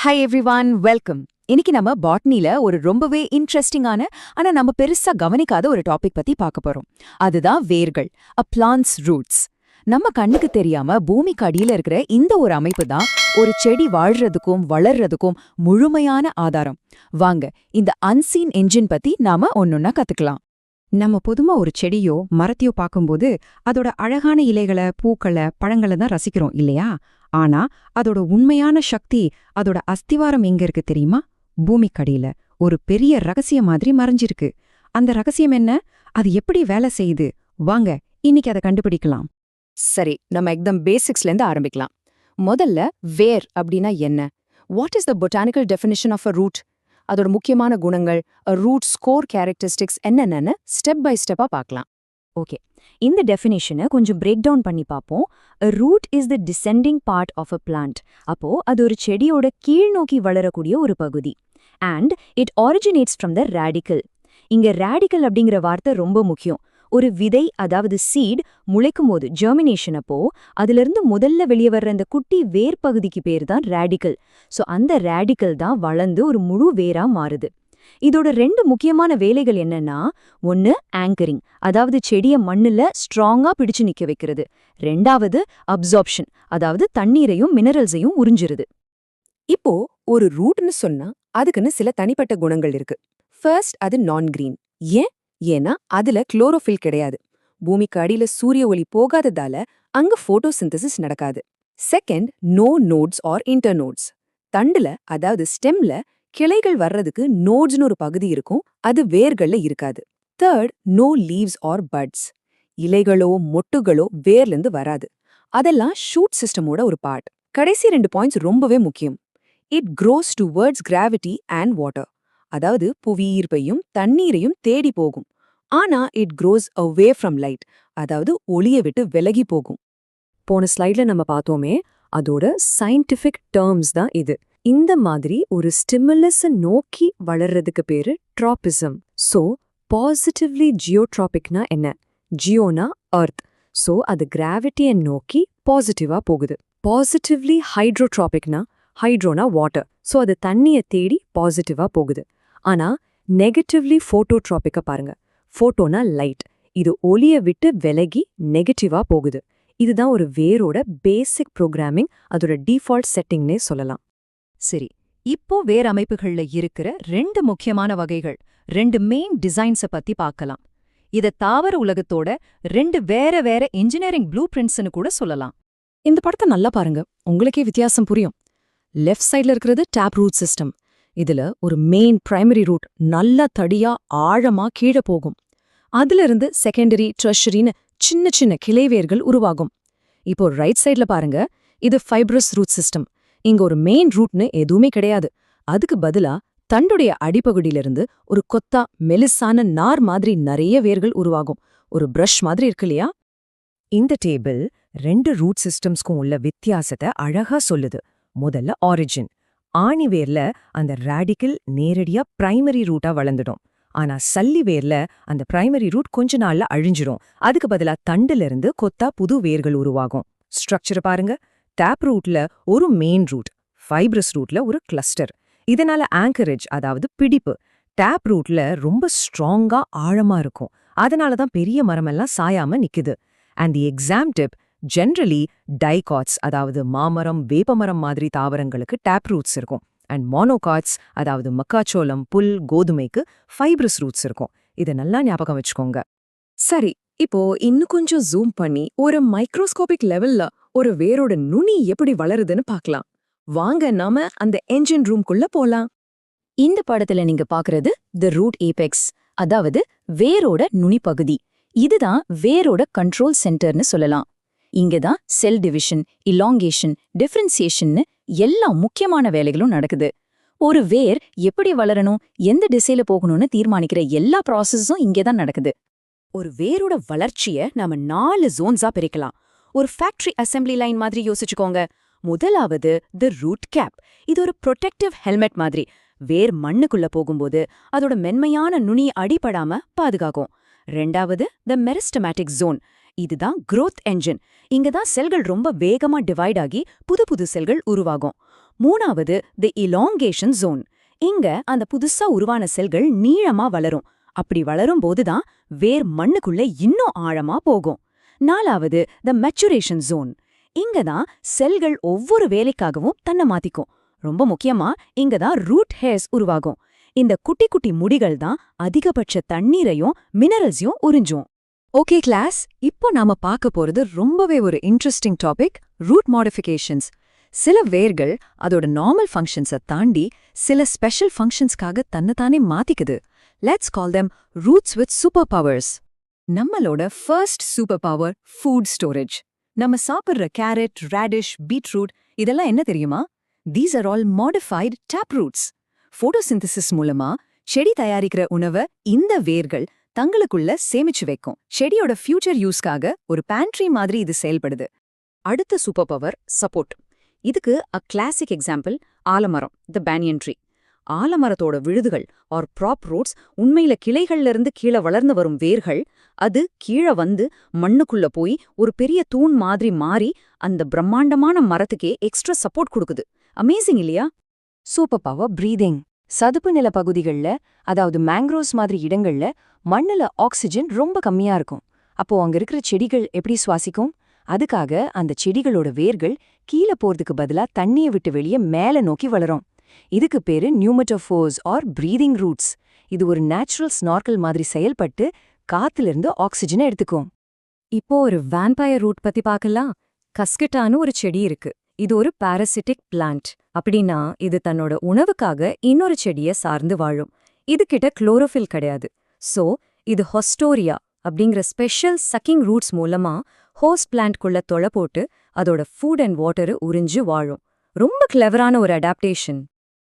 Hi everyone, welcome. இன்னைக்கு நம்ம பாட்னில ஒரு ரொம்பவே இன்ட்ரெஸ்டிங்கான ஆனா நம்ம பெருசா கவனிக்காத ஒரு டாபிக் பத்தி பார்க்க போறோம். அதுதான் வேர்கள், a plant's roots. நம்ம கண்ணுக்கு தெரியாம பூமிக்கு அடியில இருக்கிற இந்த ஒரு அமைப்பு தான் ஒரு செடி வாழ்றதுக்கும் வளர்றதுக்கும் முழுமையான ஆதாரம். வாங்க இந்த அன்சீன் என்ஜின் பத்தி நாம ஒன்னொன்னா கத்துக்கலாம். நம்ம பொதுவா ஒரு செடியோ மரத்தையோ பார்க்கும்போது அதோட அழகான இலைகளை பூக்களை பழங்களை தான் ரசிக்கிறோம் இல்லையா? ஆனா அதோட உண்மையான சக்தி, அதோட அஸ்திவாரம் எங்க இருக்கு தெரியுமா? பூமிக்கடியில ஒரு பெரிய ரகசியம் மாதிரி மறைஞ்சிருக்கு. அந்த ரகசியம் என்ன? அது எப்படி வேலை செய்யுது? வாங்க இன்னைக்கு அதை கண்டுபிடிக்கலாம். சரி, நம்ம எக்தம் பேசிக்ஸ்ல இருந்து ஆரம்பிக்கலாம். முதல்ல வேர் அப்படின்னா என்ன? What is the botanical definition of a root? அதோட முக்கியமான குணங்கள், ரூட் ஸ்கோர் கேரக்டரிஸ்டிக்ஸ் என்னென்னு ஸ்டெப் பை ஸ்டெப்பா பார்க்கலாம். ஓகே, இந்த டெஃபினேஷனை கொஞ்சம் பிரேக் டவுன் பண்ணி பார்ப்போம். A root is the descending part of a plant. அப்போ அது ஒரு செடியோட கீழ் நோக்கி வளரக்கூடிய ஒரு பகுதி. And it originates from the radicle. இங்க radicle அப்படிங்கிற வார்த்தை ரொம்ப முக்கியம். ஒரு விதை, அதாவது சீட் முளைக்கும் போது ஜெர்மினேஷன் அப்போ அதிலிருந்து முதல்ல வெளியே வர்ற அந்த குட்டி வேர் பகுதிக்கு பேர் தான் ரேடிக்கல். ஸோ அந்த ரேடிக்கல் தான் வளர்ந்து ஒரு முழு வேரா மாறுது. இதோட ரெண்டு முக்கியமான வேலைகள் என்னன்னா, ஒன்னு ஆங்கரிங், அதாவது செடிய மண்ணுல ஸ்ட்ராங்கா பிடிச்சு நிக்க வைக்கிறது. ரெண்டாவது அப்சார்ப்ஷன், அதாவது தண்ணீரையும் மினரல்ஸையும் உறிஞ்சிருது. இப்போ ஒரு ரூட்னு சொன்னா அதுக்குன்னு சில தனிப்பட்ட குணங்கள் இருக்கு. ஃபர்ஸ்ட், அது நான் கிரீன். ஏன்னா அதுல குளோரோஃபில் கிடையாது. பூமிக்கு அடியில சூரிய ஒளி போகாததால அங்க போட்டோசிந்தசிஸ் நடக்காது. Second, no nodes or internodes. தண்டுல, அதாவது ஸ்டெம்ல கிளைகள் வர்றதுக்கு நோட்ஸ்னு ஒரு பகுதி இருக்கும், அது வேர்கள்ல இருக்காது. Third, no leaves or buds. இலைகளோ மொட்டுகளோ வேர்லேருந்து வராது. அதெல்லாம் ஷூட் சிஸ்டமோட ஒரு பார்ட். கடைசி 2 பாயிண்ட்ஸ் ரொம்பவே முக்கியம். It cross towards gravity and water, அதாவது புவியீர்ப்பையும் தண்ணீரையும் தேடி போகும். ஆனா it cross away from light, அதாவது ஒளியை விட்டு விலகி போகும். போன ஸ்லைட்ல நம்ம பார்த்தோமே, அதோட சயின்டிஃபிக் டேர்ம்ஸ் தான் இது. இந்த மாதிரி ஒரு ஸ்டிமுலஸை நோக்கி வளர்றதுக்கு பேரு ட்ராபிசம். ஸோ பாசிட்டிவ்லி ஜியோட்ராபிக்னா என்ன? ஜியோனா அர்த், ஸோ அது கிராவிட்டியை நோக்கி பாசிட்டிவா போகுது. பாசிட்டிவ்லி ஹைட்ரோட்ராபிக்னா ஹைட்ரோனா வாட்டர், ஸோ அது தண்ணியை தேடி பாசிட்டிவா போகுது. ஆனா நெகட்டிவ்லி ஃபோட்டோட்ராபிக்கா பாருங்க. ஃபோட்டோனா லைட், இது ஒளியை விட்டு விலகி நெகட்டிவா போகுது. இதுதான் ஒரு வேரோட பேசிக் ப்ரோக்ராமிங், அதோட டிஃபால்ட் செட்டிங்னே சொல்லலாம். சரி, இப்போ வேர் அமைப்புகள்ல இருக்கிற 2 முக்கியமான வகைகள், 2 மெயின் டிசைன்ஸை பத்தி பார்க்கலாம். இத தாவர உலகத்தோட 2 வேற வேற இன்ஜினியரிங் ப்ளூ பிரிண்ட்ஸ்னு கூட சொல்லலாம். இந்த படத்தை நல்லா பாருங்க, உங்களுக்கே வித்தியாசம் புரியும். லெஃப்ட் சைட்ல இருக்கிறது டேப் ரூட் சிஸ்டம். இதுல ஒரு மெயின் பிரைமரி ரூட் நல்லா தடியா ஆழமா கீழே போகும். அதுல இருந்து செகண்டரி, ட்ரெஷரின்னு சின்ன சின்ன கிளைவேர்கள் உருவாகும். இப்போ ரைட் சைட்ல பாருங்க, இது ஃபைப்ரஸ் ரூட் சிஸ்டம். இங்க ஒரு மெயின் ரூட்னு எதுவுமே கிடையாது. அதுக்கு பதிலா தண்டுடைய அடிப்பகுதியிலிருந்து ஒரு கொத்தா மெலிசான நார் மாதிரி நிறைய வேர்கள் உருவாகும். ஒரு பிரஷ் மாதிரி இருக்கு இல்லையா? இந்த டேபிள் 2 ரூட் சிஸ்டம்ஸ்க்கும் உள்ள வித்தியாசத்தை அழகா சொல்லுது. முதல்ல ஆரிஜின். ஆணி வேர்ல அந்த ரேடிக்கல் நேரடியா பிரைமரி ரூட்டா வளர்ந்துடும். ஆனா சல்லி வேர்ல அந்த பிரைமரி ரூட் கொஞ்ச நாள்ல அழிஞ்சிரும். அதுக்கு பதிலா தண்டுல இருந்து கொத்தா புது வேர்கள் உருவாகும். ஸ்ட்ரக்சர் பாருங்க. டேப் ரூட்ல ஒரு மெயின் ரூட், ஃபைப்ரஸ் ரூட்ல ஒரு கிளஸ்டர். இதனால ஆங்கரேஜ், அதாவது பிடிப்பு, டேப் ரூட்ல ரொம்ப ஸ்ட்ராங்கா ஆழமா இருக்கும். அதனாலதான் பெரிய மரமெல்லாம் சாயாம நிக்குது. And the exam tip, generally dicots, அதாவது மாமரம் வேப்பமரம் மாதிரி தாவரங்களுக்கு டேப் ரூட்ஸ் இருக்கும். அண்ட் மோனோகாட்ஸ், அதாவது மக்காச்சோளம் புல் கோதுமைக்கு ஃபைப்ரஸ் ரூட்ஸ் இருக்கும். இதை நல்லா ஞாபகம் வச்சுக்கோங்க. சரி, இப்போ இன்னும் கொஞ்சம் ஜூம் பண்ணி ஒரு மைக்ரோஸ்கோபிக் லெவல்ல ஒரு வேரோட நுனி எப்படி வளருதுன்னு பார்க்கலாம். வாங்க நாம அந்த என்ஜின் ரூம்குள்ள போலாம். இந்த படத்துல நீங்க பாக்குறது தி ரூட் ஏபெக்ஸ், அதாவது வேரோட நுனி பகுதி. இதுதான் வேரோட கண்ட்ரோல் சென்டர்னு சொல்லலாம். இங்கதான் செல் டிவிஷன், இலாங்கேஷன், டிஃபரன்சியேஷன்னு எல்லா முக்கியமான வேலைகளும் நடக்குது. ஒரு வேர் எப்படி வளரணும், எந்த திசையில போகணும்னு தீர்மானிக்கிற எல்லா ப்ராசஸும் இங்கேதான் நடக்குது. ஒரு வேரோட வளர்ச்சிய நாம 4 ஜோன்ஸா பிரிக்கலாம். ஒரு ஃபேக்டரி அசெம்பிளி லைன் மாதிரி யோசிச்சுக்கோங்க. முதலாவது தி ரூட் கேப். இது ஒரு ப்ரொடெக்டிவ் ஹெல்மெட் மாதிரி. வேர் மண்ணுக்குள்ள போகும்போது அதோட மென்மையான நுனி அடிபடாம பாதுகாக்கும். ரெண்டாவது தி மெரிஸ்டமேட்டிக் ஜோன். இதுதான் growth engine. இங்க தான் செல்கள் ரொம்ப வேகமா டிவைட் ஆகி புது புது செல்கள் உருவாகும். மூணாவது தி இலாங்கேஷன் ஜோன். இங்க அந்த புதுசா உருவான செல்கள் நீளமா வளரும். அப்படி வளரும் போதுதான் வேர் மண்ணுக்குள்ள இன்னும் ஆழமா போகும். நாலாவது தி மெச்சுரேஷன் ஜோன். இங்கதான் செல்கள் ஒவ்வொரு வேலைக்காகவும் தன்னை மாத்திக்கும். ரொம்ப முக்கியமா இங்கதான் ரூட் ஹேர்ஸ் உருவாகும். இந்த குட்டி குட்டி முடிகள் தான் அதிகபட்ச தண்ணீரையும் மினரல்ஸையும் உறிஞ்சும். ஓகே கிளாஸ், இப்போ நாம பார்க்க போறது ரொம்பவே ஒரு இன்ட்ரெஸ்டிங் டாபிக், ரூட் மாடிஃபிகேஷன்ஸ். சில வேர்கள் அதோட நார்மல் ஃபங்க்ஷன்ஸை தாண்டி சில ஸ்பெஷல் ஃபங்க்ஷன்ஸ்க்காக தன்னைத்தானே மாத்திக்குது. Let's call them roots with super powers. நம்மளோட first super power food storage. நம்ம சாப்பிட்ற கேரட், ரேடிஷ், பீட்ரூட் இதெல்லாம் என்ன தெரியுமா? These are all modified tap roots. Photosynthesis மூலமா செடி தயாரிக்கிற உணவை இந்த வேர்கள் தங்களுக்குள்ள சேமிச்சு வைக்கும். செடியோட ஃபியூச்சர் யூஸ்க்காக ஒரு பேண்ட்ரி மாதிரி இது செயல்படுது. அடுத்த சூப்பர் பவர் சப்போர்ட். இதுக்கு அ கிளாசிக் எக்ஸாம்பிள் ஆலமரம், த பேனியன் ட்ரீ. ஆலமரத்தோட விழுதுகள் ஆர் ப்ராப் ரூட்ஸ் உண்மையில கிளைகள்ல இருந்து கீழே வளர்ந்து வரும் வேர்கள். அது கீழே வந்து மண்ணுக்குள்ள போய் ஒரு பெரிய தூண் மாதிரி மாறி அந்த பிரம்மாண்டமான மரத்துக்கே எக்ஸ்ட்ரா சப்போர்ட் கொடுக்குது. அமேசிங் இல்லையா? Super power breathing. சதுப்பு நில பகுதிகள்ல, அதாவது மேங்க்ரோவ்ஸ் மாதிரி இடங்கள்ல மண்ணுல ஆக்சிஜன் ரொம்ப கம்மியா இருக்கும். அப்போ அங்க இருக்கிற செடிகள் எப்படி சுவாசிக்கும்? அதுக்காக அந்த செடிகளோட வேர்கள் கீழே போறதுக்கு பதிலா தண்ணியை விட்டு வெளியே மேல நோக்கி வளரும். இதுக்கு பேரு நியூமட்டோஃபோர்ஸ் ஆர் பிரீதிங் ரூட்ஸ். இது ஒரு நேச்சுரல் ஸ்நார்க்கல் மாதிரி செயல்பட்டு காத்திலிருந்து ஆக்சிஜனை எடுத்துக்கும். இப்போ ஒரு வேம்பயர் ரூட் பத்தி பார்க்கலாம். கஸ்கட்டான்னு ஒரு செடி இருக்கு. இது ஒரு பாரசிட்டிக் பிளான்ட். அப்படின்னா இது தன்னோட உணவுக்காக இன்னொரு செடியை சார்ந்து வாழும். இதுகிட்ட குளோரோஃபில் கிடையாது. சோ இது ஹொஸ்டோரியா அப்படிங்கிற ஸ்பெஷல் சக்கிங் ரூட்ஸ் மூலமா ஹோஸ்ட் பிளான்ட்குள்ள தொலை போட்டு அதோட ஃபுட் அண்ட் வாட்டரை உறிஞ்சு வாழும். ரொம்ப கிளவரான ஒரு அடாப்டேஷன்.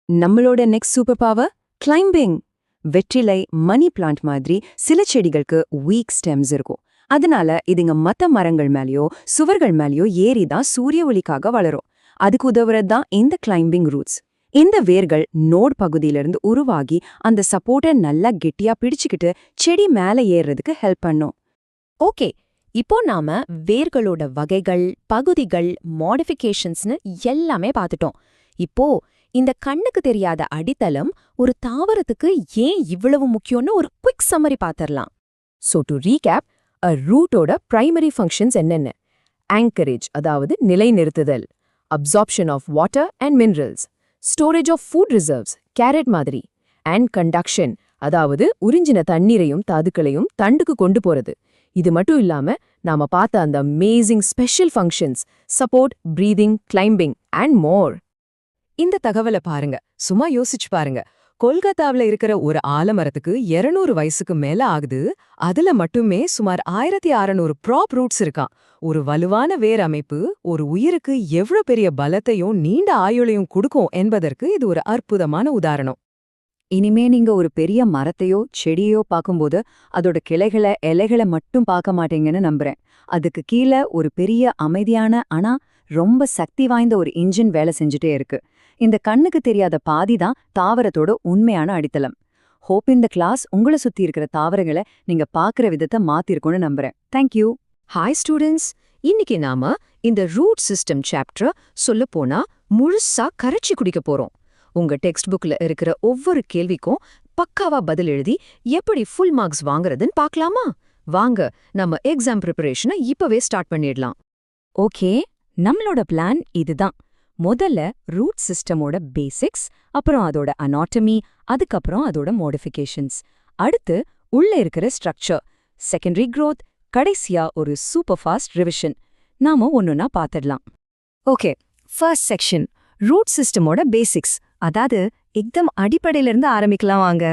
நம்மளோட நெக்ஸ்ட் சூப்பர் பவர் கிளைம்பிங். வெற்றிலை, மணி பிளான்ட் மாதிரி சில செடிகளுக்கு வீக் ஸ்டெம்ஸ் இருக்கும். அதனால இதுங்க மத்த மரங்கள் மேலேயோ சுவர்கள் மேலேயோ ஏறிதான் சூரிய ஒளிக்காக வளரும். அதுக்கு உதவுறதுதான் இந்த கிளைம்பிங் ரூட்ஸ். இந்த வேர்கள் நோட் பகுதியிலிருந்து உருவாகி அந்த சப்போர்ட்டை நல்லா கெட்டியா பிடிச்சுக்கிட்டு செடி மேல ஏறுறதுக்கு ஹெல்ப் பண்ணும். ஓகே, இப்போ நாம வேர்களோட வகைகள், பகுதிகள், மாடிஃபிகேஷன்ஸ்னு எல்லாமே பார்த்துட்டோம். இப்போ இந்த கண்ணுக்கு தெரியாத அடித்தளம் ஒரு தாவரத்துக்கு ஏன் இவ்வளவு முக்கியம்னு ஒரு குவிக் சம்மரி பார்த்திரலாம். ஸோ டு ரீகேப், அ ரூட்டோட பிரைமரி ஃபங்க்ஷன்ஸ் என்னென்ன? ஆங்கரேஜ், அதாவது நிலைநிறுத்துதல், absorption of water and minerals, storage of food reserves, carrot மாதிரி, அண்ட் கண்டக்ஷன், அதாவது உறிஞ்சின தண்ணீரையும் தாதுக்களையும் தண்டுக்கு கொண்டு போறது. இது மட்டும் இல்லாம நாம பார்த்த அந்த amazing special functions, support, breathing, climbing and more. இந்த தகவலை பாருங்க, சும்மா யோசிச்சு பாருங்க. கொல்கத்தாவுல இருக்கிற ஒரு ஆலமரத்துக்கு 200 வயசுக்கு மேல ஆகுது. அதுல மட்டுமே சுமார் 1600 ப்ராப் ரூட்ஸ் இருக்கான். ஒரு வலுவான வேர் அமைப்பு ஒரு உயிருக்கு எவ்வளவு பெரிய பலத்தையும் நீண்ட ஆயுளையும் கொடுக்கும் என்பதற்கு இது ஒரு அற்புதமான உதாரணம். இனிமே நீங்க ஒரு பெரிய மரத்தையோ செடியோ பார்க்கும்போது அதோட கிளைகளை, இலைகளை மட்டும் பார்க்க மாட்டீங்கன்னு நம்புறேன். அதுக்கு கீழே ஒரு பெரிய அமைதியான ஆனா ரொம்ப சக்தி வாய்ந்த ஒரு இன்ஜின் வேலை செஞ்சுட்டே இருக்கு. இந்த கண்ணுக்கு தெரியாத பாதி தான் தாவரத்தோட உண்மையான அடித்தளம். ஹோப் இந்த கிளாஸ் உங்களை சுத்தி இருக்கிற தாவரங்களை நீங்க பார்க்குற விதத்தை மாத்திருக்கும்னு நம்புறேன். தேங்க்யூ. ஹாய் ஸ்டூடெண்ட்ஸ், இன்னைக்கு நாம இந்த ரூட் சிஸ்டம் சாப்டர் சொல்லப்போனா முழுசா கரைச்சி குடிக்க போறோம். உங்க டெக்ஸ்ட் புக்ல இருக்கிற ஒவ்வொரு கேள்விக்கும் பக்காவா பதில் எழுதி எப்படி ஃபுல் மார்க்ஸ் வாங்குறதுன்னு பார்க்கலாமா? வாங்க நம்ம எக்ஸாம் ப்ரிப்பரேஷனை இப்பவே ஸ்டார்ட் பண்ணிடலாம். ஓகே, நம்மளோட பிளான் இதுதான். முதல்ல ரூட் சிஸ்டமோட பேசிக்ஸ், அப்புறம் அதோட அனாட்டமி, அதுக்கப்புறம் அதோட மாடிஃபிகேஷன்ஸ், அடுத்து உள்ள இருக்கிற ஸ்ட்ரக்சர், செகண்டரி growth, கடைசியா ஒரு சூப்பர் ஃபாஸ்ட் ரிவிஷன். நாம ஒன்னொன்னா பார்த்துடலாம். ஓகே, ஃபர்ஸ்ட் செக்ஷன் ரூட் சிஸ்டமோட பேசிக்ஸ், அதாவது எக்தம் அடிப்படையிலிருந்து ஆரம்பிக்கலாம் வாங்க.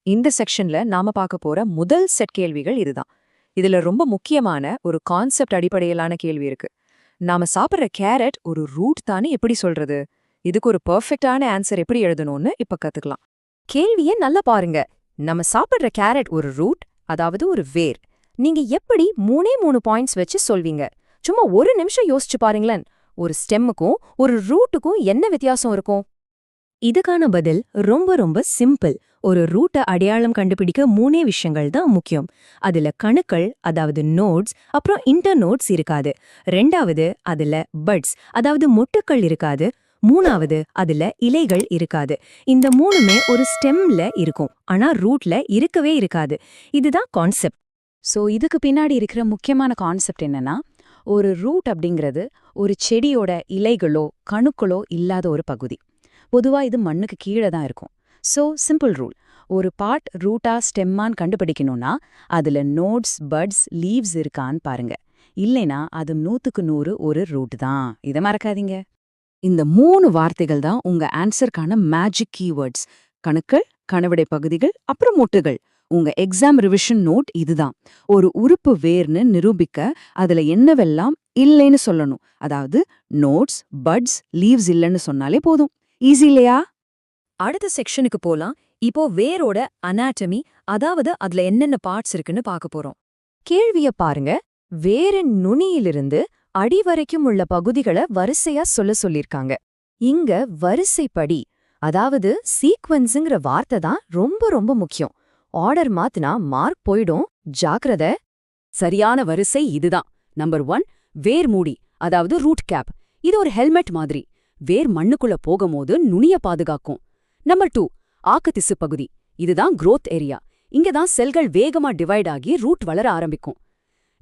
இந்த செக்ஷன்ல நாம பார்க்க போற முதல் செட் கேள்விகள் இதுதான். இதுல ரொம்ப முக்கியமான ஒரு கான்செப்ட் அடிப்படையிலான கேள்வி இருக்கு. நாம சாப்பிட்ற கேரட் ஒரு ரூட் தானே எப்படி சொல்றது? இதுக்கு ஒரு பெர்ஃபெக்டான ஆன்சர் எப்படி எழுதணும்னு இப்ப கத்துக்கலாம். கேள்வியை நல்லா பாருங்க. நம்ம சாப்பிடுற கேரட் ஒரு ரூட், அதாவது ஒரு வேர். நீங்க எப்படி 3 பாயிண்ட்ஸ் வச்சு சொல்வீங்க? சும்மா ஒரு நிமிஷம் யோசிச்சு பாருங்களேன். ஒரு ஸ்டெம்முக்கும் ஒரு ரூட்டுக்கும் என்ன வித்தியாசம் இருக்கும்? இதுக்கான பதில் ரொம்ப ரொம்ப சிம்பிள். ஒரு ரூட்டை அடையாளம் கண்டுபிடிக்க 3 விஷயங்கள் தான் முக்கியம். அதுல கணுக்கள், அதாவது நோட்ஸ், அப்புறம் இன்டர்நோட்ஸ் இருக்காது. ரெண்டாவது அதுல பட்ஸ், அதாவது மொட்டுக்கள் இருக்காது. மூணாவது, அதுல இலைகள் இருக்காது. இந்த மூணுமே ஒரு ஸ்டெம்ல இருக்கும், ஆனா ரூட்ல இருக்கவே இருக்காது. இதுதான் கான்செப்ட். சோ இதுக்கு பின்னாடி இருக்கிற முக்கியமான கான்செப்ட் என்னன்னா, ஒரு ரூட் அப்படிங்கிறது ஒரு செடியோட இலைகளோ கணுக்களோ இல்லாத ஒரு பகுதி. பொதுவா இது மண்ணுக்கு கீழே தான் இருக்கும். சோ சிம்பிள் ரூல், ஒரு பார்ட் ரூட்டா ஸ்டெம்மான்னு கண்டுபிடிக்கணும்னா அதுல நோட்ஸ், பட்ஸ், லீவ்ஸ் இருக்கான்னு பாருங்க. இல்லைனா அது 100க்கு 100 ஒரு ரூட் தான். இதை மறக்காதீங்க. இந்த 3 வார்த்தைகள் தான் உங்க ஆன்சருக்கான மேஜிக் கீவேர்ட்ஸ். கணுக்கள், கணவிடை பகுதிகள், அப்புறம் மொட்டுகள். உங்க எக்ஸாம் ரிவிஷன் நோட் இதுதான். ஒரு உறுப்பு வேர்னு நிரூபிக்க அதுல என்னவெல்லாம் இல்லைன்னு சொல்லணும். அதாவது நோட்ஸ், பட்ஸ், லீவ்ஸ் இல்லைன்னு சொன்னாலே போதும். ஈஸி இல்லையா? அடுத்த செக்ஷனுக்கு போலாம். இப்போ வேரோட அனாட்டமி, அதாவது அதுல என்னென்ன பார்ட்ஸ் இருக்குன்னு பார்க்க போறோம். கேள்விய பாருங்க. வேரின் நுனியிலிருந்து அடி வரைக்கும் உள்ள பகுதிகளை வரிசையா சொல்லிருக்காங்க. இங்க வரிசைப்படி, அதாவது சீக்வன்ஸுங்கிற வார்த்தை தான் ரொம்ப ரொம்ப முக்கியம். ஆர்டர் மாத்துனா மார்க் போயிடும், ஜாக்கிரதை. சரியான வரிசை இதுதான். நம்பர் 1, வேர் மூடி, அதாவது ரூட் கேப். இது ஒரு ஹெல்மெட் மாதிரி. வேர் மண்ணுக்குள்ள போகும்போது நுனிய பாதுகாக்கும். நம்பர் 2, ஆக்கத்திசு பகுதி. இதுதான் growth ஏரியா. இங்க தான் செல்கள் வேகமா டிவைட் ஆகி ரூட் வளர ஆரம்பிக்கும்.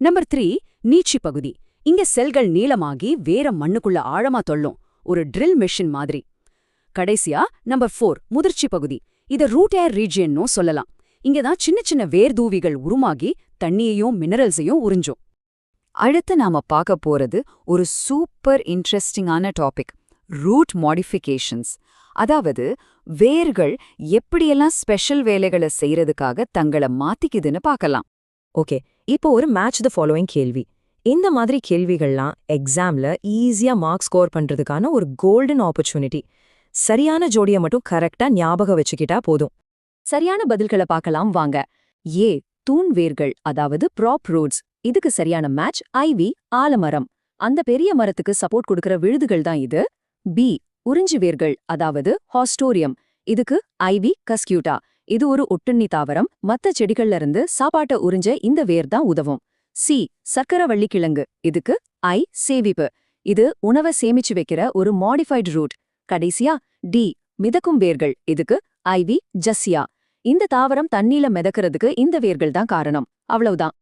நம்பர் 3, நீட்சி பகுதி. இங்க செல்கள் நீளமாகி வேற மண்ணுக்குள்ள ஆழமா தொள்ளும், ஒரு ட்ரில் மெஷின் மாதிரி. கடைசியா நம்பர் 4, முதிர்ச்சி பகுதி. இத ரூட் ஏர் ரீஜியன்னும் சொல்லலாம். இங்கதான் சின்ன சின்ன வேர்தூவிகள் உருமாகி தண்ணியையும் மினரல்ஸையும் உறிஞ்சும். அடுத்து நாம பார்க்க போறது ஒரு சூப்பர் இன்ட்ரெஸ்டிங்கான டாபிக், ரூட் மாடிஃபிகேஷன்ஸ். அதாவது வேர்கள் எப்படியெல்லாம் ஸ்பெஷல் வேலைகளை செய்யறதுக்காக தங்களை மாத்திக்குதுன்னு பார்க்கலாம். ஓகே, இப்போ ஒரு மேட்ச் த ஃபாலோயிங் கேள்வி. இந்த மாதிரி கேள்விகள்லாம் எக்ஸாம்ல ஈஸியா மார்க் ஸ்கோர் பண்றதுக்கான ஒரு கோல்டன் ஆப்பர்ச்சுனிட்டி. சரியான ஜோடியை மட்டும் கரெக்டா ஞாபகம் வச்சுக்கிட்டா போதும். சரியான பதில்களை பார்க்கலாம் வாங்க. ஏ, தூண் வேர்கள், அதாவது ப்ராப் ரூட்ஸ். இதுக்கு சரியான மேட்ச் ஐவி, ஆலமரம். அந்த பெரிய மரத்துக்கு சப்போர்ட் கொடுக்கிற விழுதுகள் தான் இது. பி, உறிஞ்சி வேர்கள், அதாவது ஹாஸ்டோரியம். இதுக்கு ஐவி, கஸ்கியூட்டா. இது ஒரு ஒட்டுண்ணி தாவரம். மத்த செடிகள்ல இருந்து சாப்பாட்டை உறிஞ்ச இந்த வேர் தான் உதவும். சி, சர்க்கரவள்ளி கிழங்கு. இதுக்கு ஐ, சேவிப்பு. இது உணவை சேமிச்சு வைக்கிற ஒரு மாடிஃபைடு ரூட். கடைசியா டி, மிதக்கும் வேர்கள். இதுக்கு ஐவி, ஜஸ்ஸியா. இந்த தாவரம் தண்ணில மிதக்கிறதுக்கு இந்த வேர்கள் தான் காரணம். அவ்வளவுதான்.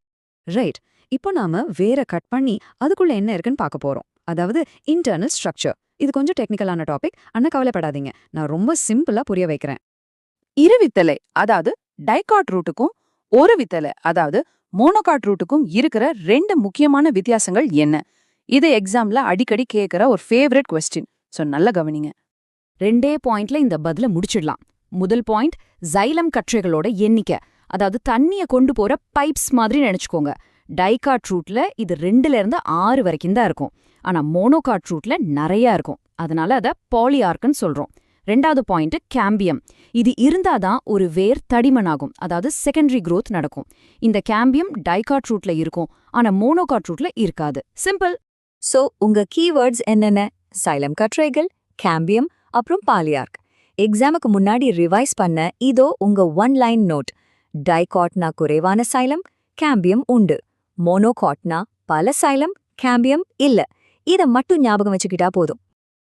ரைட், இப்போ நாம வேற கட் பண்ணி அதுக்குள்ள என்ன இருக்குன்னு பார்க்க போறோம். அதாவது இன்டர்னல் ஸ்ட்ரக்சர். இது கொஞ்சம் டெக்னிக்கலான டாபிக், ஆனா கவலைப்படாதீங்க, நான் ரொம்ப சிம்பிளா புரிய வைக்கிறேன். இருவித்தலை, அதாவது டைகாட் ரூட்டுக்கும் ஒரு வித்தலை, அதாவது மோனோகாட் ரூட்டுக்கும் இருக்கிற 2 முக்கியமான வித்தியாசங்கள் என்ன? இது எக்ஸாம்ல அடிக்கடி கேட்கிற ஒரு ஃபேவரட் கொஸ்டின். சோ நல்ல கவனிங்க. 2 பாயிண்ட்ல இந்த பதில முடிச்சிடலாம். முதல் பாயிண்ட், சைலம் கற்றைகளோட எண்ணிக்கை, அதாவது தண்ணிய கொண்டு போற பைப்ஸ் மாதிரி நினைச்சுக்கோங்க. டைகாட் ரூட்ல இது 2ல இருந்து 6 வரைக்கும் தான் இருக்கும். ஆனா மோனோகாட் ரூட்ல நிறைய இருக்கும். அதனால அத பாலியார்க்னு சொல்றோம். 2வது பாயிண்ட், கேம்பியம். இது இருந்தாதான் ஒரு வேர் தடிமனாகும், அதாவது செகண்டரி growth நடக்கும். இந்த கேம்பியம் டைகாட் ரூட்ல இருக்கும், ஆனா மோனோகாட் ரூட்ல இருக்காது. சிம்பிள். சோ உங்க கீவேர்ட்ஸ் என்னென்ன? சைலம் கற்றைகள், கேம்பியம், அப்புறம் பாலியார்க். எக்ஸாமுக்கு முன்னாடி ரிவைஸ் பண்ண இதோ உங்க 1 லைன் நோட். டைகாட்னா குறைவான சைலம், கேம்பியம் உண்டு. மோனோகாட்னா பல சைலம், கேம்பியம் இல்ல. இத மட்டும் ஞாபகம் வச்சுக்கிட்டா போதும்.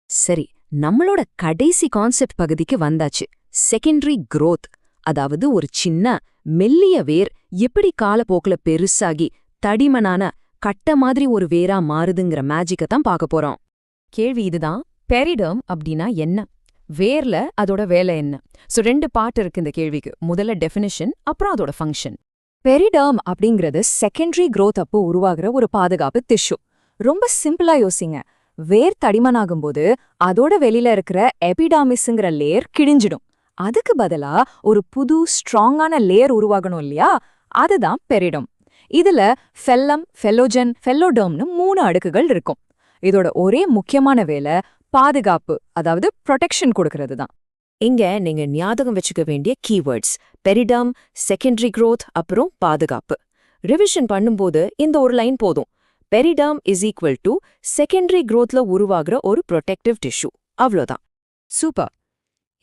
சரி, நம்மளோட கடைசி கான்செப்ட் பகுதிக்கு வந்தாச்சு. செகண்டரி growth, அதாவது ஒரு சின்ன மெல்லிய வேர் எப்படி காலப்போக்குல பெருசாகி தடிமனான கட்ட மாதிரி ஒரு வேரா மாறுதுங்கிற மேஜிக்க தான் பார்க்க போறோம். கேள்வி இதுதான், பெரிடர்ம் அப்படின்னா என்ன? வேர்ல அதோட வேலை என்ன? சோ 2 பார்ட் இருக்கு இந்த கேள்விக்கு. முதல்ல டெஃபினிஷன், அப்புறம் அதோட ஃபங்க்ஷன். பெரிடர்ம் அப்படிங்கிறது செகண்டரி growth அப்போ உருவாகிற ஒரு பாதுகாப்பு டிஷ்யூ. ரொம்ப சிம்பிளா யோசிங்க. வேர் தடிமனாகும்போது அதோட வெளியில இருக்கிற எபிடாமிஸ்ங்கிற லேயர் கிழிஞ்சிடும். அதுக்கு பதிலா ஒரு புது ஸ்ட்ராங்கான லேயர் உருவாகணும் இல்லையா? அதுதான் பெரிடம். இதுல ஃபெல்லம், ஃபெல்லோஜன், ஃபெல்லோடர்ம்னு 3 அடுக்குகள் இருக்கும். இதோட ஒரே முக்கியமான வேலை பாதுகாப்பு, அதாவது ப்ரொடெக்ஷன் கொடுக்கறது தான். இங்க நீங்க ஞாபகம் வச்சுக்க வேண்டிய கீவேர்ட்ஸ் பெரிடம், செகண்டரி growth, அப்புறம் பாதுகாப்பு. ரிவிஷன் பண்ணும்போது இந்த ஒரு லைன் போதும். Periderm is equal to secondary growthல உருவாகிற ஒரு ப்ரொடெக்டிவ் டிஷ்யூ. அவ்வளோதான். சூப்பர்.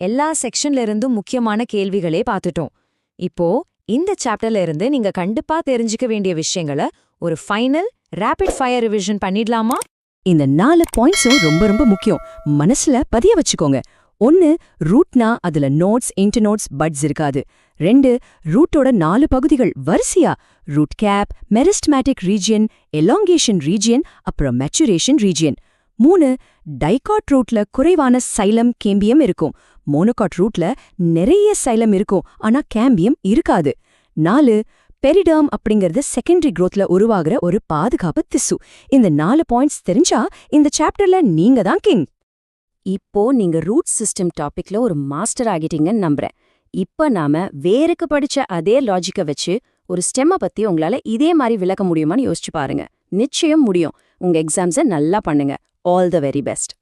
எல்லா செக்ஷன்ல இருந்தும் முக்கியமான கேள்விகளே பார்த்துட்டோம். இப்போ இந்த சாப்டர்ல இருந்து நீங்க கண்டிப்பா தெரிஞ்சுக்க வேண்டிய விஷயங்களை ஒரு ஃபைனல் ரேபிட் ஃபயர் ரிவிஷன் பண்ணிடலாமா? இந்த 4 பாயிண்ட்ஸும் ரொம்ப ரொம்ப முக்கியம். மனசுல பதிய வச்சுக்கோங்க. 1 ரூட்னா அதுல நோட்ஸ், இன்டர்நோட்ஸ், பட்ஸ் இருக்காது. 2 ரூட்டோட 4 பகுதிகள் வரிசையா root cap, meristematic region, elongation region, அப்புறம் மெச்சுரேஷன் ரீஜியன். 3 டைகாட் ரூட்ல குறைவான சைலம், கேம்பியம் இருக்கும். மோனோகாட் ரூட்ல நிறைய சைலம் இருக்கும், ஆனா கேம்பியம் இருக்காது. 4 பெரிடர்ம் அப்படிங்கிறது செகண்டரி growthல உருவாகிற ஒரு பாதுகாப்பு திசு. இந்த 4 பாயிண்ட்ஸ் தெரிஞ்சா இந்த சாப்டர்ல நீங்க தான் கிங். இப்போ நீங்க ரூட் சிஸ்டம் டாபிக்ல ஒரு மாஸ்டர் ஆகிட்டீங்கன்னு நம்புறேன். இப்ப நாம வேருக்கு படிச்ச அதே லாஜிக்க வச்சு ஒரு ஸ்டெம்ம பத்தி உங்களால இதே மாதிரி விளக்க முடியுமான்னு யோசிச்சு பாருங்க. நிச்சயம் முடியும். உங்க எக்ஸாம்ஸை நல்லா பண்ணுங்க. All the very best.